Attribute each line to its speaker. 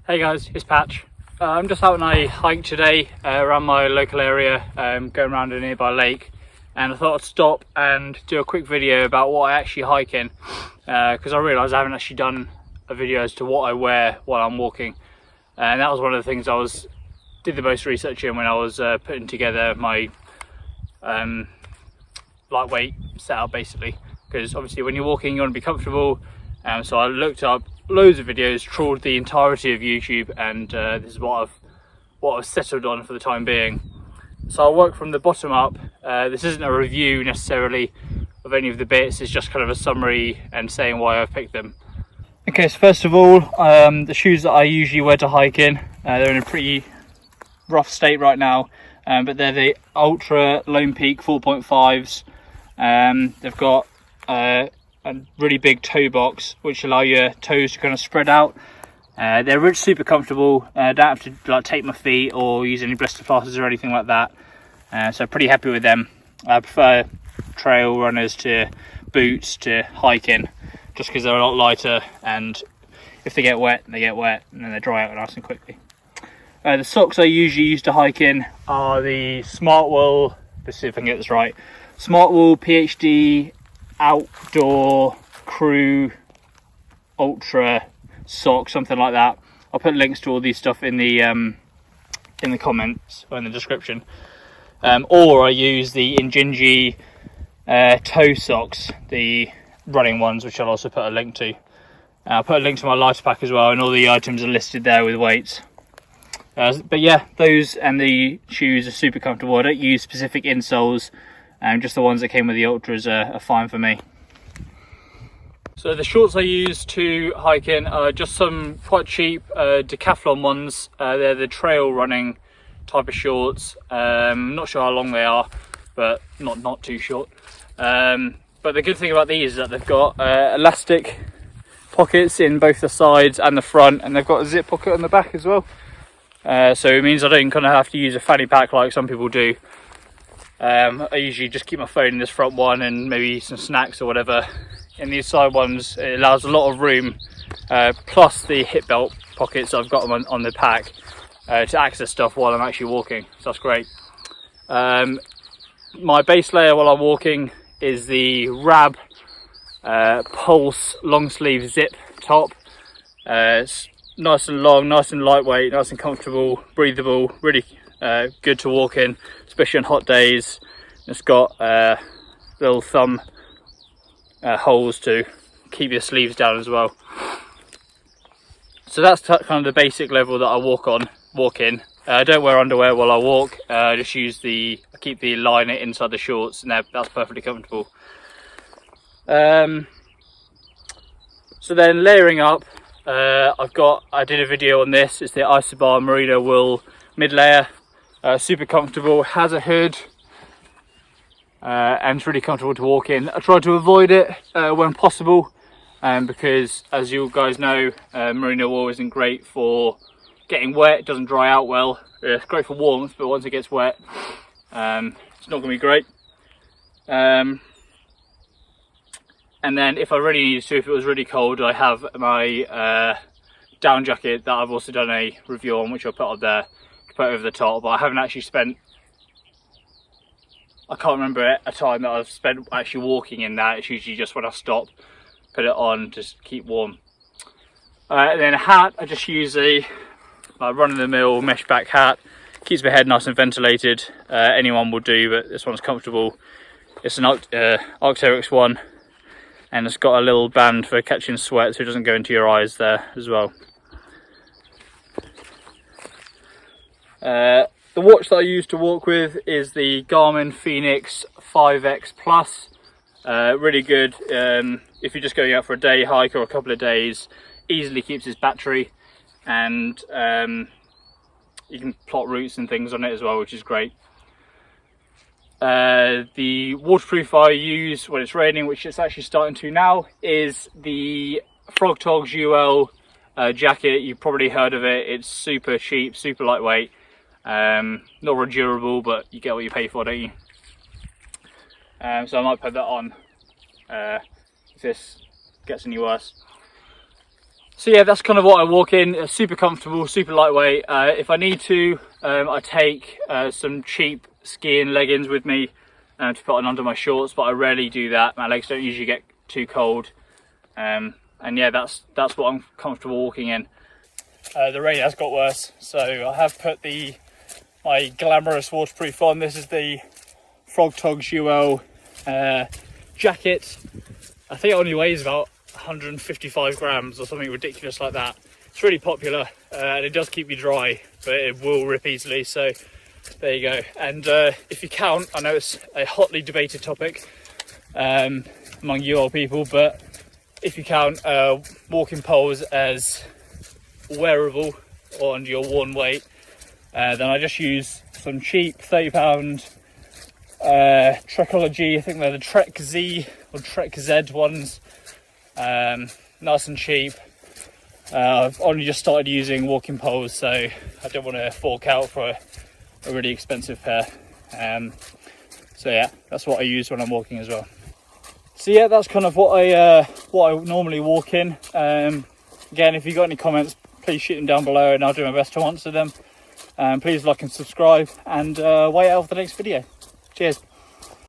Speaker 1: Hey guys, it's Patch. I'm just out on a hike today around my local area, going around a nearby lake, and I thought I'd stop and do a quick video about what I actually hike in, because I realised I haven't actually done a video as to what I wear while I'm walking, and that was one of the things I did the most research in when I was putting together my lightweight setup, basically, because obviously when you're walking you want to be comfortable. So I looked up loads of videos, trawled the entirety of YouTube, and this is what I've settled on for the time being. So I'll work from the bottom up. This isn't a review necessarily of any of the bits, it's just kind of a summary and saying why I've picked them. Okay, so first of all, the shoes that I usually wear to hike in, they're in a pretty rough state right now, but they're the Ultra Lone Peak 4.5s. They've got a really big toe box which allow your toes to kind of spread out. They're really super comfortable. I don't have to tape my feet or use any blister plasters or anything like that, so pretty happy with them. I prefer trail runners to boots to hike in, just because they're a lot lighter, and if they get wet, they get wet, and then they dry out nice and quickly. The socks I usually use to hike in are the Smartwool, let's see if I can get this right, Smartwool PhD Outdoor Crew Ultra sock, something like that. I'll put links to all these stuff in the comments or in the description. Or I use the Injinji toe socks, the running ones, which I'll also put a link to. I'll put a link to my Lighterpack as well, and all the items are listed there with weights. But yeah, those and the shoes are super comfortable. I don't use specific insoles, just the ones that came with the Ultras are fine for me. So the shorts I use to hike in are just some quite cheap Decathlon ones. They're the trail running type of shorts. Not sure how long they are, but not too short. But the good thing about these is that they've got elastic pockets in both the sides and the front, and they've got a zip pocket on the back as well. So it means I don't kind of have to use a fanny pack like some people do. I usually just keep my phone in this front one and maybe some snacks or whatever. In these side ones, it allows a lot of room, plus the hip belt pockets I've got on the pack to access stuff while I'm actually walking, so that's great. My base layer while I'm walking is the Rab Pulse long sleeve zip top. It's nice and long, nice and lightweight, nice and comfortable, breathable, really good to walk in, especially on hot days. It's got little thumb holes to keep your sleeves down as well. So that's kind of the basic level that I walk in. I don't wear underwear while I walk. I just I keep the liner inside the shorts, and that's perfectly comfortable. So then layering up, I did a video on this. It's the Isobar Merino Wool Midlayer. Super comfortable, has a hood, and it's really comfortable to walk in. I try to avoid it when possible, because as you guys know, merino wool isn't great for getting wet. It doesn't dry out well. It's great for warmth, but once it gets wet, it's not going to be great. And then if I really needed to, if it was really cold, I have my down jacket that I've also done a review on, which I'll put up there to put over the top. But I haven't actually I can't remember a time that I've spent actually walking in that. It's usually just when I stop, put it on, just keep warm. And then a hat, I just use a run-of-the-mill mesh back hat. Keeps my head nice and ventilated. Anyone will do, but this one's comfortable. It's an Arc'teryx one, and it's got a little band for catching sweat so it doesn't go into your eyes there as well. The watch that I use to walk with is the Garmin Fenix 5X Plus. Really good if you're just going out for a day hike or a couple of days. Easily keeps its battery, and you can plot routes and things on it as well, which is great. The waterproof I use when it's raining, which it's actually starting to now, is the Frog Togs UL jacket. You've probably heard of it. It's super cheap, super lightweight. Not real durable, but you get what you pay for, don't you? So I might put that on if this gets any worse. So yeah, that's kind of what I walk in. Super comfortable, super lightweight. If I need to, I take some cheap skiing leggings with me to put on under my shorts, but I rarely do that. My legs don't usually get too cold. And yeah, that's what I'm comfortable walking in. The rain has got worse, so I have put my glamorous waterproof on. This is the Frog Togs UL jacket. I think it only weighs about 155 grams or something ridiculous like that. It's really popular and it does keep you dry, but it will rip easily, so there you go. And if you count, I know it's a hotly debated topic among you old people, but if you count walking poles as wearable on your worn weight, then I just use some cheap £30 Trekology. I think they're the Trek Z or Trek Z ones. Nice and cheap. I've only just started using walking poles, so I don't want to fork out for a really expensive pair. So yeah, that's what I use when I'm walking as well. So yeah, that's kind of what I normally walk in. Again, if you've got any comments, please shoot them down below and I'll do my best to answer them. Please like and subscribe, and wait out for the next video. Cheers.